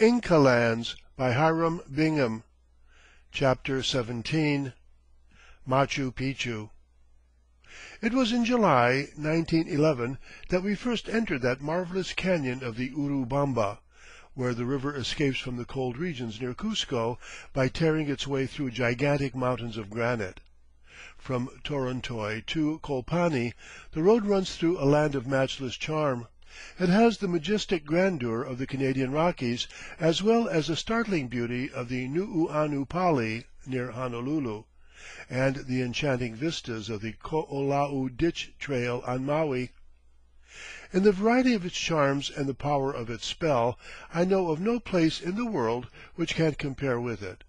INCA LANDS by Hiram Bingham. Chapter 17 Machu Picchu. It was in July, 1911, that we first entered that marvelous canyon of the Urubamba, where the river escapes from the cold regions near Cuzco by tearing its way through gigantic mountains of granite. From Torontoy to Colpani the road runs through a land of matchless charm. It has the majestic grandeur of the Canadian Rockies, as well as the startling beauty of the Nuuanu Pali near Honolulu, and the enchanting vistas of the Koolau Ditch Trail on Maui. In the variety of its charms and the power of its spell, I know of no place in the world which can compare with it.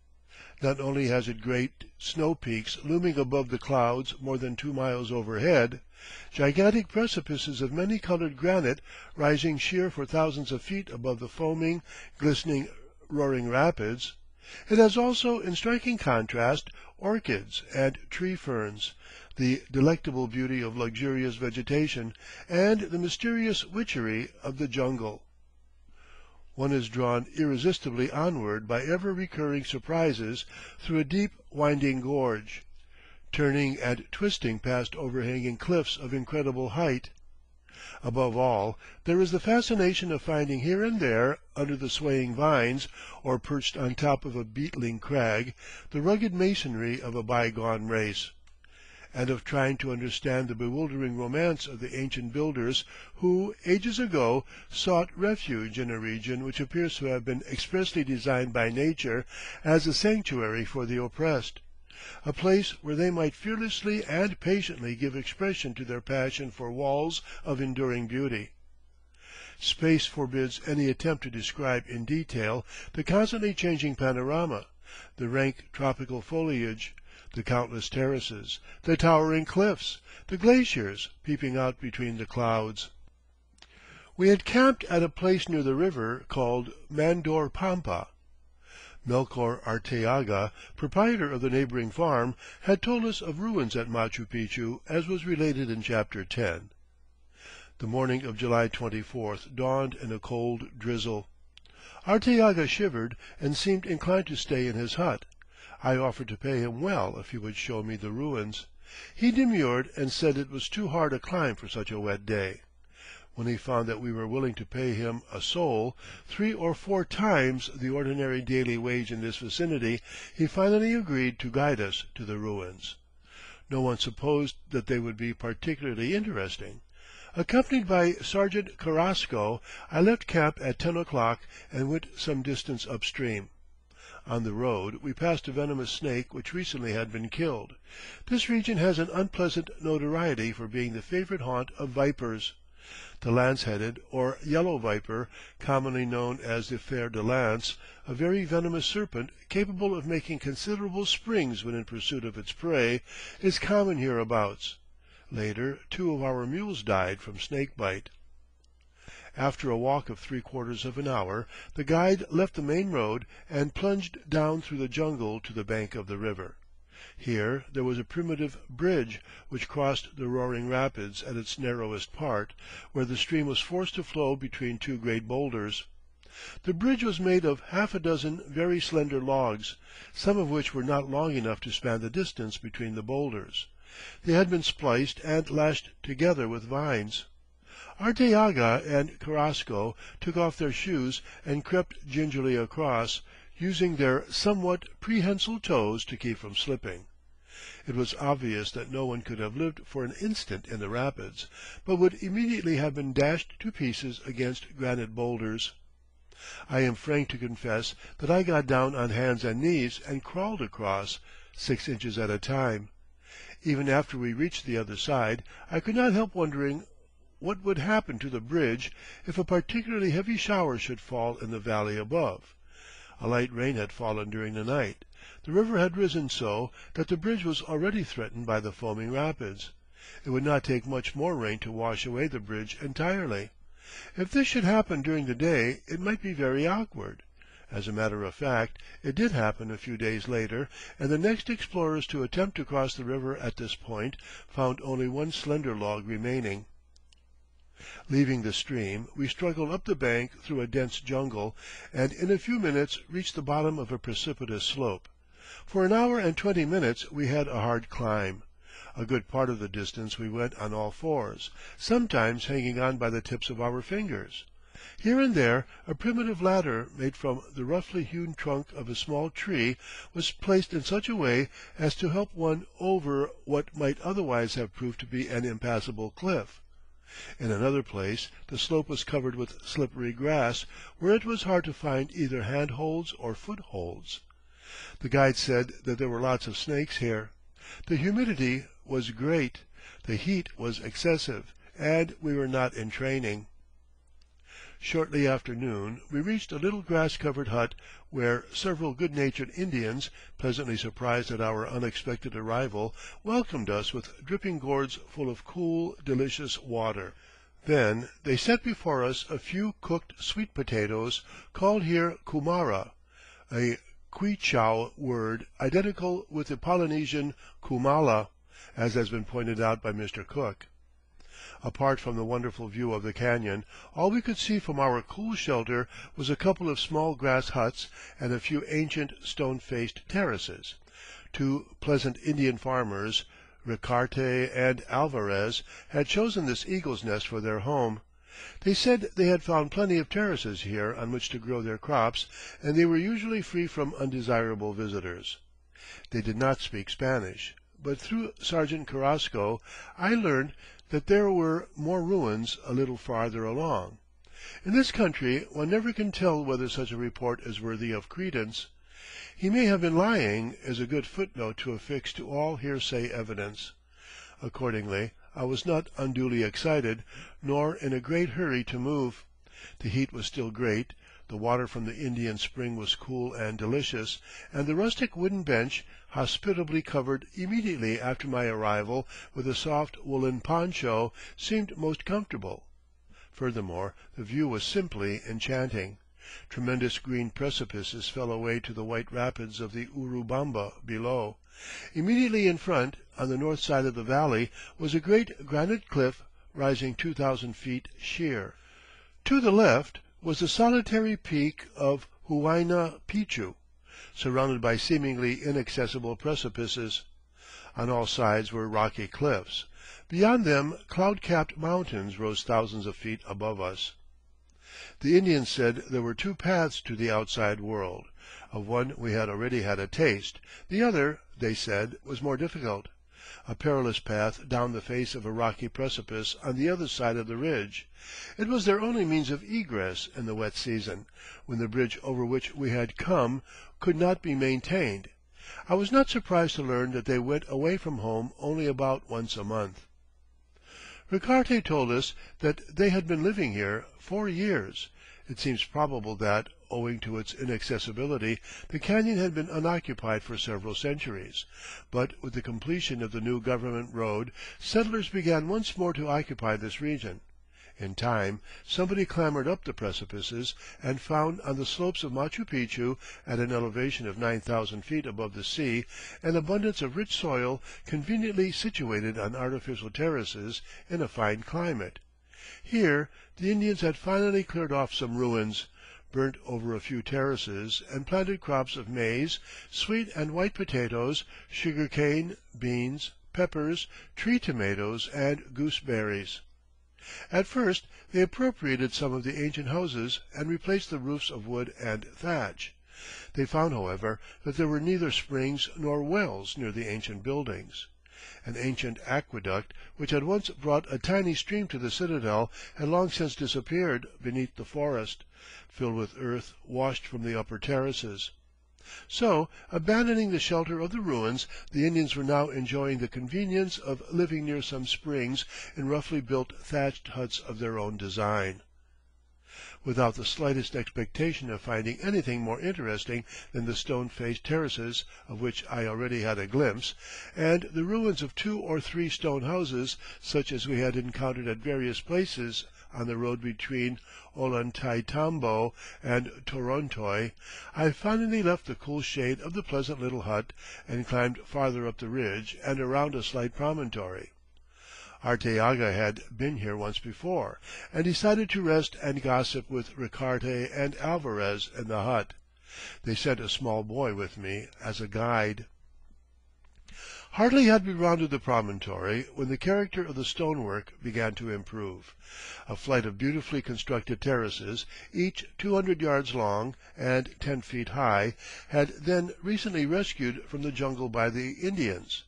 Not only has it great snow peaks looming above the clouds more than 2 miles overhead, gigantic precipices of many-colored granite rising sheer for thousands of feet above the foaming, glistening, roaring rapids, it has also in striking contrast orchids and tree ferns, the delectable beauty of luxurious vegetation, and the mysterious witchery of the jungle. One is drawn irresistibly onward by ever-recurring surprises through a deep, winding gorge, turning and twisting past overhanging cliffs of incredible height. Above all, there is the fascination of finding here and there, under the swaying vines, or perched on top of a beetling crag, the rugged masonry of a bygone race, and of trying to understand the bewildering romance of the ancient builders who, ages ago, sought refuge in a region which appears to have been expressly designed by nature as a sanctuary for the oppressed, a place where they might fearlessly and patiently give expression to their passion for walls of enduring beauty. Space forbids any attempt to describe in detail the constantly changing panorama, the rank tropical foliage, the countless terraces, the towering cliffs, the glaciers peeping out between the clouds. We had camped at a place near the river called Mandor Pampa. Melchor Arteaga, proprietor of the neighboring farm, had told us of ruins at Machu Picchu, as was related in Chapter 10. The morning of July 24th dawned in a cold drizzle. Arteaga shivered and seemed inclined to stay in his hut. I offered to pay him well if he would show me the ruins. He demurred and said it was too hard a climb for such a wet day. When he found that we were willing to pay him a sol, 3 or 4 times the ordinary daily wage in this vicinity, he finally agreed to guide us to the ruins. No one supposed that they would be particularly interesting. Accompanied by Sergeant Carrasco, I left camp at 10 o'clock and went some distance upstream. On the road we passed a venomous snake which recently had been killed. This region has an unpleasant notoriety for being the favorite haunt of vipers. The lance-headed, or yellow viper, commonly known as the fer de lance, a very venomous serpent capable of making considerable springs when in pursuit of its prey, is common hereabouts. Later 2 of our mules died from snake bite. After a walk of 3/4 of an hour, the guide left the main road and plunged down through the jungle to the bank of the river. Here there was a primitive bridge which crossed the roaring rapids at its narrowest part, where the stream was forced to flow between 2 great boulders. The bridge was made of half a dozen very slender logs, some of which were not long enough to span the distance between the boulders. They had been spliced and lashed together with vines. Arteaga and Carrasco took off their shoes and crept gingerly across, using their somewhat prehensile toes to keep from slipping. It was obvious that no one could have lived for an instant in the rapids, but would immediately have been dashed to pieces against granite boulders. I am frank to confess that I got down on hands and knees and crawled across, 6 inches at a time. Even after we reached the other side, I could not help wondering what would happen to the bridge if a particularly heavy shower should fall in the valley above. A light rain had fallen during the night. The river had risen so that the bridge was already threatened by the foaming rapids. It would not take much more rain to wash away the bridge entirely. If this should happen during the day, it might be very awkward. As a matter of fact, it did happen a few days later, and the next explorers to attempt to cross the river at this point found only 1 slender log remaining. Leaving the stream, we struggled up the bank through a dense jungle, and in a few minutes reached the bottom of a precipitous slope. For an hour and 20 minutes we had a hard climb. A good part of the distance we went on all fours, sometimes hanging on by the tips of our fingers. Here and there a primitive ladder made from the roughly hewn trunk of a small tree was placed in such a way as to help one over what might otherwise have proved to be an impassable cliff. In another place the slope was covered with slippery grass, where it was hard to find either handholds or footholds. The guide said that there were lots of snakes here. The humidity was great, the heat was excessive, and we were not in training. Shortly after noon we reached a little grass-covered hut where several good-natured Indians, pleasantly surprised at our unexpected arrival, welcomed us with dripping gourds full of cool, delicious water. Then they set before us a few cooked sweet potatoes, called here kumara, a Quichua word identical with the Polynesian kumala, as has been pointed out by Mr. Cook. Apart from the wonderful view of the canyon, all we could see from our cool shelter was a couple of small grass huts and a few ancient stone-faced terraces. Two pleasant Indian farmers, Ricarte and Alvarez, had chosen this eagle's nest for their home. They said they had found plenty of terraces here on which to grow their crops, and they were usually free from undesirable visitors. They did not speak Spanish, but through Sergeant Carrasco I learned that there were more ruins a little farther along. In this country one never can tell whether such a report is worthy of credence. "He may have been lying" is a good footnote to affix to all hearsay evidence. Accordingly, I was not unduly excited, nor in a great hurry to move. The heat was still great, the water from the Indian spring was cool and delicious, and the rustic wooden bench, hospitably covered immediately after my arrival with a soft woolen poncho, seemed most comfortable. Furthermore, the view was simply enchanting. Tremendous green precipices fell away to the white rapids of the Urubamba below. Immediately in front, on the north side of the valley, was a great granite cliff rising 2,000 feet sheer. To the left was the solitary peak of Huayna Picchu, surrounded by seemingly inaccessible precipices. On all sides were rocky cliffs. Beyond them cloud-capped mountains rose thousands of feet above us. The Indians said there were two paths to the outside world. Of one we had already had a taste. The other, they said, was more difficult. A perilous path down the face of a rocky precipice on the other side of the ridge. It was their only means of egress in the wet season, when the bridge over which we had come could not be maintained. I was not surprised to learn that they went away from home only about once a month. Ricarte told us that they had been living here 4 years. It seems probable that, owing to its inaccessibility, the canyon had been unoccupied for several centuries, but with the completion of the new government road, settlers began once more to occupy this region. In time, somebody clambered up the precipices and found on the slopes of Machu Picchu, at an elevation of 9,000 feet above the sea, an abundance of rich soil conveniently situated on artificial terraces in a fine climate. Here the Indians had finally cleared off some ruins, burnt over a few terraces, and planted crops of maize, sweet and white potatoes, sugar cane, beans, peppers, tree tomatoes, and gooseberries. At first they appropriated some of the ancient houses and replaced the roofs of wood and thatch. They found, however, that there were neither springs nor wells near the ancient buildings. An ancient aqueduct, which had once brought a tiny stream to the citadel, had long since disappeared beneath the forest, filled with earth washed from the upper terraces. So, abandoning the shelter of the ruins, the Indians were now enjoying the convenience of living near some springs in roughly built thatched huts of their own design. Without the slightest expectation of finding anything more interesting than the stone-faced terraces of which I already had a glimpse, and the ruins of 2 or 3 stone houses, such as we had encountered at various places on the road between Ollantaytambo and Torontoy, I finally left the cool shade of the pleasant little hut and climbed farther up the ridge and around a slight promontory. Arteaga had been here once before, and decided to rest and gossip with Ricarte and Alvarez in the hut. They sent a small boy with me as a guide. Hardly had we rounded the promontory when the character of the stonework began to improve. A flight of beautifully constructed terraces, each 200 yards long and 10 feet high, had then recently rescued from the jungle by the Indians.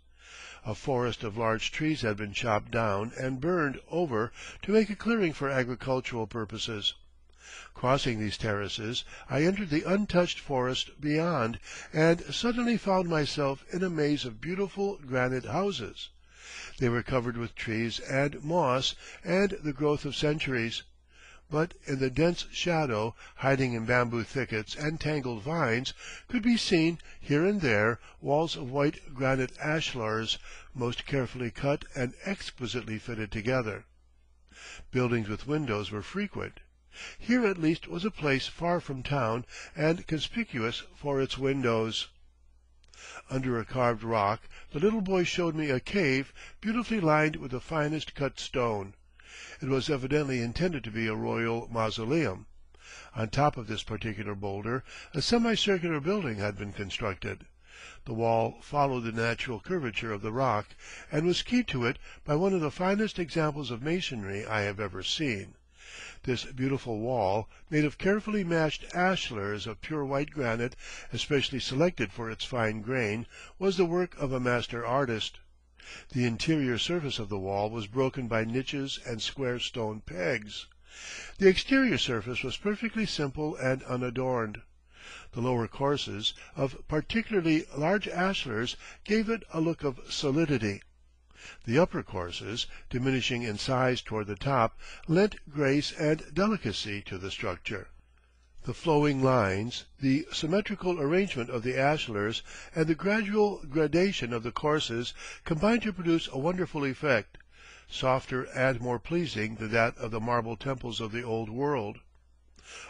A forest of large trees had been chopped down and burned over to make a clearing for agricultural purposes. Crossing these terraces, I entered the untouched forest beyond, and suddenly found myself in a maze of beautiful granite houses. They were covered with trees and moss and the growth of centuries, but in the dense shadow, hiding in bamboo thickets and tangled vines, could be seen, here and there, walls of white granite ashlars, most carefully cut and exquisitely fitted together. Buildings with windows were frequent. Here at least was a place far from town and conspicuous for its windows. Under a carved rock the little boy showed me a cave beautifully lined with the finest cut stone. It was evidently intended to be a royal mausoleum. On top of this particular boulder a semicircular building had been constructed. The wall followed the natural curvature of the rock, and was keyed to it by one of the finest examples of masonry I have ever seen. This beautiful wall, made of carefully matched ashlars of pure white granite, especially selected for its fine grain, was the work of a master artist. The interior surface of the wall was broken by niches and square stone pegs. The exterior surface was perfectly simple and unadorned. The lower courses, of particularly large ashlars, gave it a look of solidity. The upper courses, diminishing in size toward the top, lent grace and delicacy to the structure. The flowing lines, the symmetrical arrangement of the ashlars, and the gradual gradation of the courses combined to produce a wonderful effect, softer and more pleasing than that of the marble temples of the Old World.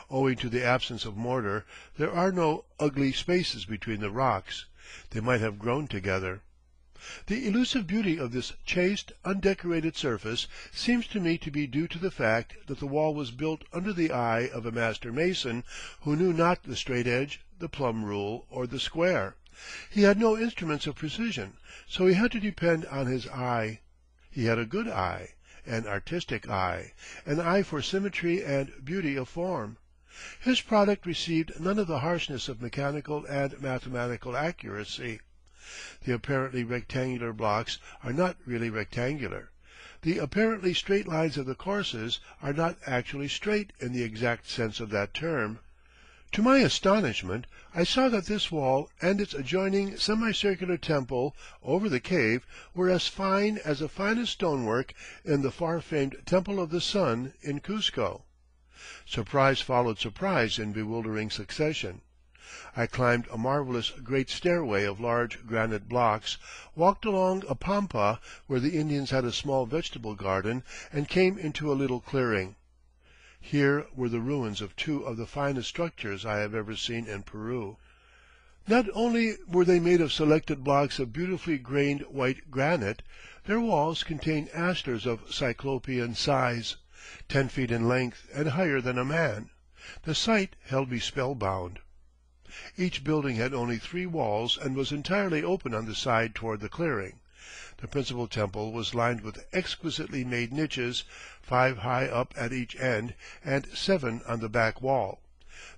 Owing to the absence of mortar, there are no ugly spaces between the rocks. They might have grown together. The elusive beauty of this chaste, undecorated surface seems to me to be due to the fact that the wall was built under the eye of a master mason who knew not the straight edge, the plumb rule, or the square. He had no instruments of precision, so he had to depend on his eye. He had a good eye, an artistic eye, an eye for symmetry and beauty of form. His product received none of the harshness of mechanical and mathematical accuracy. The apparently rectangular blocks are not really rectangular. The apparently straight lines of the courses are not actually straight in the exact sense of that term. To my astonishment, I saw that this wall and its adjoining semicircular temple over the cave were as fine as the finest stonework in the far-famed Temple of the Sun in Cuzco. Surprise followed surprise in bewildering succession. I climbed a marvelous great stairway of large granite blocks, walked along a pampa where the Indians had a small vegetable garden, and came into a little clearing. Here were the ruins of two of the finest structures I have ever seen in Peru. Not only were they made of selected blocks of beautifully grained white granite, their walls contained ashlars of cyclopean size, 10 feet in length and higher than a man. The sight held me spellbound. Each building had only 3 walls and was entirely open on the side toward the clearing. The principal temple was lined with exquisitely made niches, 5 high up at each end and 7 on the back wall.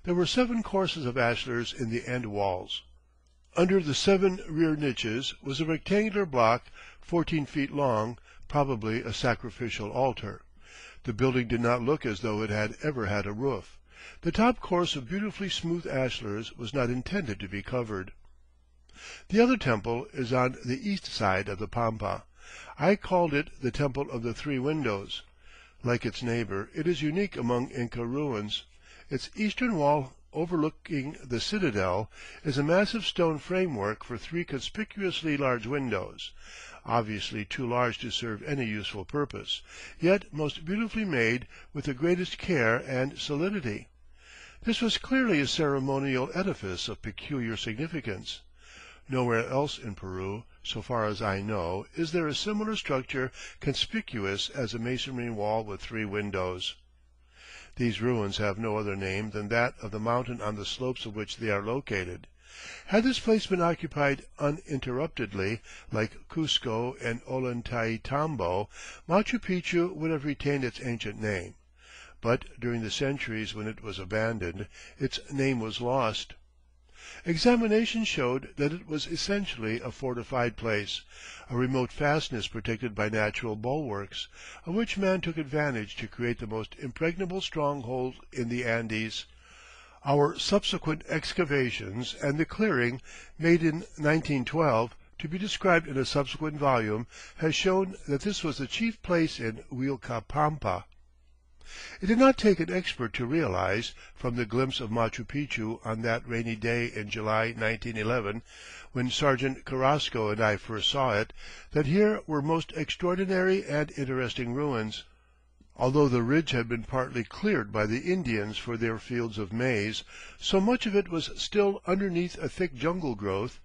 There were 7 courses of ashlars in the end walls. Under the 7 rear niches was a rectangular block 14 feet long, probably a sacrificial altar. The building did not look as though it had ever had a roof. The top course of beautifully smooth ashlars was not intended to be covered. The other temple is on the east side of the pampa. I called it the Temple of the 3 Windows. Like its neighbor, it is unique among Inca ruins. Its eastern wall, overlooking the citadel, is a massive stone framework for 3 conspicuously large windows, obviously too large to serve any useful purpose, yet most beautifully made with the greatest care and solidity. This was clearly a ceremonial edifice of peculiar significance. Nowhere else in Peru, so far as I know, is there a similar structure conspicuous as a masonry wall with 3 windows. These ruins have no other name than that of the mountain on the slopes of which they are located. Had this place been occupied uninterruptedly, like Cuzco and Ollantaytambo, Machu Picchu would have retained its ancient name. But during the centuries when it was abandoned, its name was lost. Examination showed that it was essentially a fortified place, a remote fastness protected by natural bulwarks, of which man took advantage to create the most impregnable stronghold in the Andes. Our subsequent excavations and the clearing, made in 1912, to be described in a subsequent volume, has shown that this was the chief place in Uilcapampa. It did not take an expert to realize, from the glimpse of Machu Picchu on that rainy day in July, 1911, when Sergeant Carrasco and I first saw it, that here were most extraordinary and interesting ruins. Although the ridge had been partly cleared by the Indians for their fields of maize, so much of it was still underneath a thick jungle growth.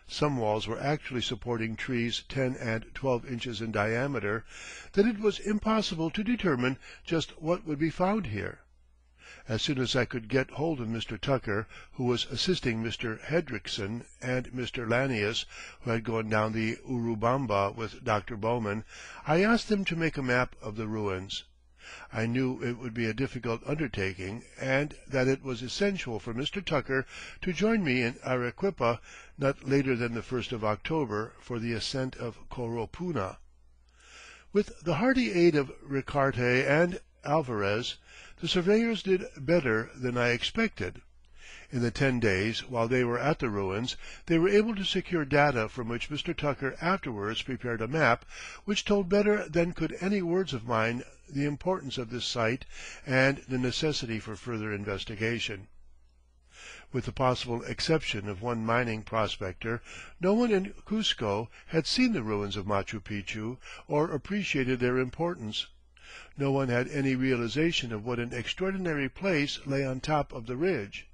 Some walls were actually supporting trees 10 and 12 inches in diameter, that it was impossible to determine just what would be found here. As soon as I could get hold of Mr. Tucker, who was assisting Mr. Hendriksen, and Mr. Lanius, who had gone down the Urubamba with Dr. Bowman, I asked them to make a map of the ruins. I knew it would be a difficult undertaking, and that it was essential for Mr. Tucker to join me in Arequipa not later than the 1st of October for the ascent of Coropuna. With the hearty aid of Ricarte and Alvarez, the surveyors did better than I expected. In the 10 days while they were at the ruins, they were able to secure data from which Mr. Tucker afterwards prepared a map which told better than could any words of mine the importance of this site and the necessity for further investigation. With the possible exception of one mining prospector, no one in Cuzco had seen the ruins of Machu Picchu or appreciated their importance. No one had any realization of what an extraordinary place lay on top of the ridge.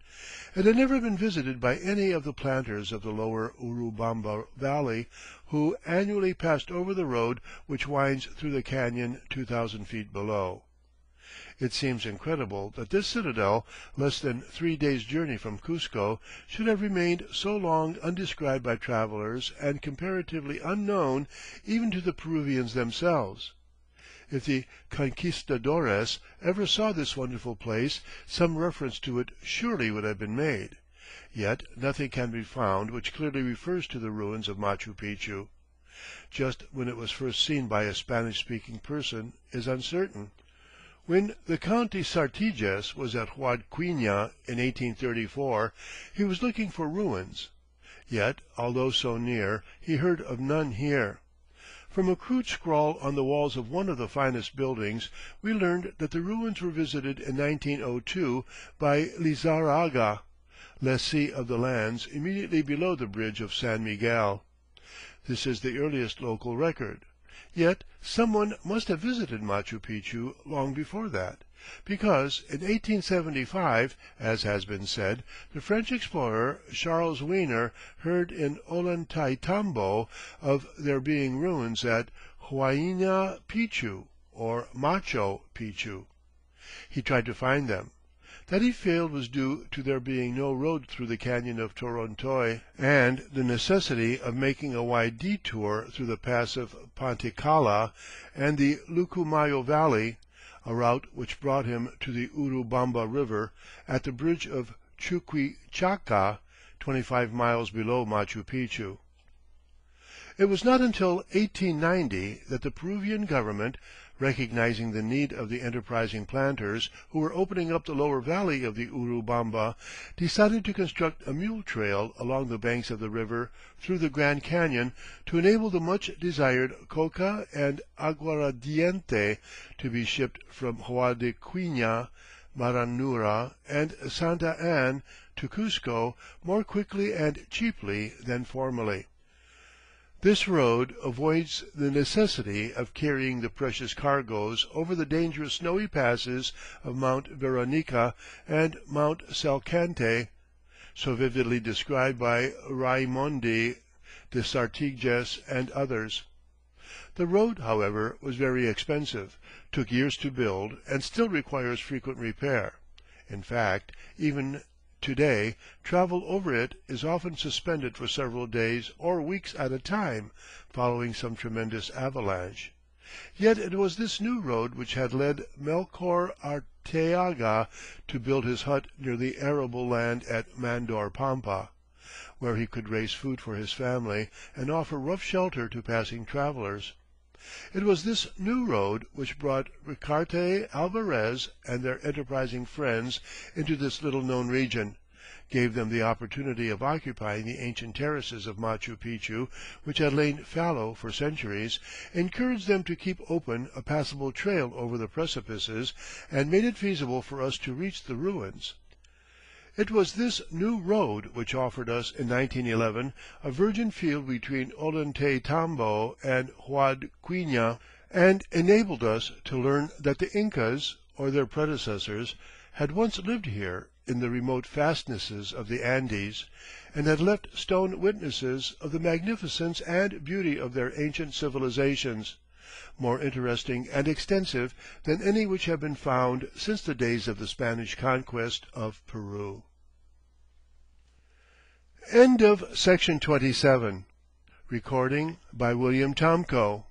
It had never been visited by any of the planters of the lower Urubamba Valley, who annually passed over the road which winds through the canyon 2,000 feet below. It seems incredible that this citadel, less than 3 days' journey from Cuzco, should have remained so long undescribed by travelers and comparatively unknown even to the Peruvians themselves. If the conquistadores ever saw this wonderful place, some reference to it surely would have been made. Yet nothing can be found which clearly refers to the ruins of Machu Picchu. Just when it was first seen by a Spanish-speaking person is uncertain. When the Count de Sartiges was at Huadquiña in 1834, he was looking for ruins. Yet, although so near, he heard of none here. From a crude scrawl on the walls of one of the finest buildings, we learned that the ruins were visited in 1902 by Lizarraga, lessee of the lands immediately below the bridge of San Miguel. This is the earliest local record. Yet some one must have visited Machu Picchu long before that, because in 1875, as has been said, the French explorer Charles Wiener heard in Ollantaytambo of there being ruins at Huayna Picchu or Macho Picchu. He tried to find them. That he failed was due to there being no road through the canyon of Torontoy, and the necessity of making a wide detour through the pass of Panticalla and the Lucumayo Valley, a route which brought him to the Urubamba River at the bridge of Chuquichaca, 25 miles below Machu Picchu. It was not until 1890 that the Peruvian government, recognizing the need of the enterprising planters who were opening up the lower valley of the Urubamba, decided to construct a mule trail along the banks of the river through the Grand Canyon to enable the much desired coca and aguardiente to be shipped from Huadquiña, Maranura, and Santa Ann to Cuzco more quickly and cheaply than formerly. This road avoids the necessity of carrying the precious cargoes over the dangerous snowy passes of Mount Veronica and Mount Salcante, so vividly described by Raimondi the Sartiges and others. The road, however, was very expensive, took years to build, and still requires frequent repair. In fact, even to day, travel over it is often suspended for several days or weeks at a time, following some tremendous avalanche. Yet it was this new road which had led Melchor Arteaga to build his hut near the arable land at Mandor Pampa, where he could raise food for his family and offer rough shelter to passing travelers. It was this new road which brought Ricarte Alvarez and their enterprising friends into this little known region, gave them the opportunity of occupying the ancient terraces of Machu Picchu, which had lain fallow for centuries, encouraged them to keep open a passable trail over the precipices, and made it feasible for us to reach the ruins. It was this new road which offered us in 1911 a virgin field between Ollantaytambo and Huadquiña, and enabled us to learn that the Incas, or their predecessors, had once lived here in the remote fastnesses of the Andes, and had left stone witnesses of the magnificence and beauty of their ancient civilizations, more interesting and extensive than any which have been found since the days of the Spanish conquest of Peru. End of Section 27. Recording by William Tomko.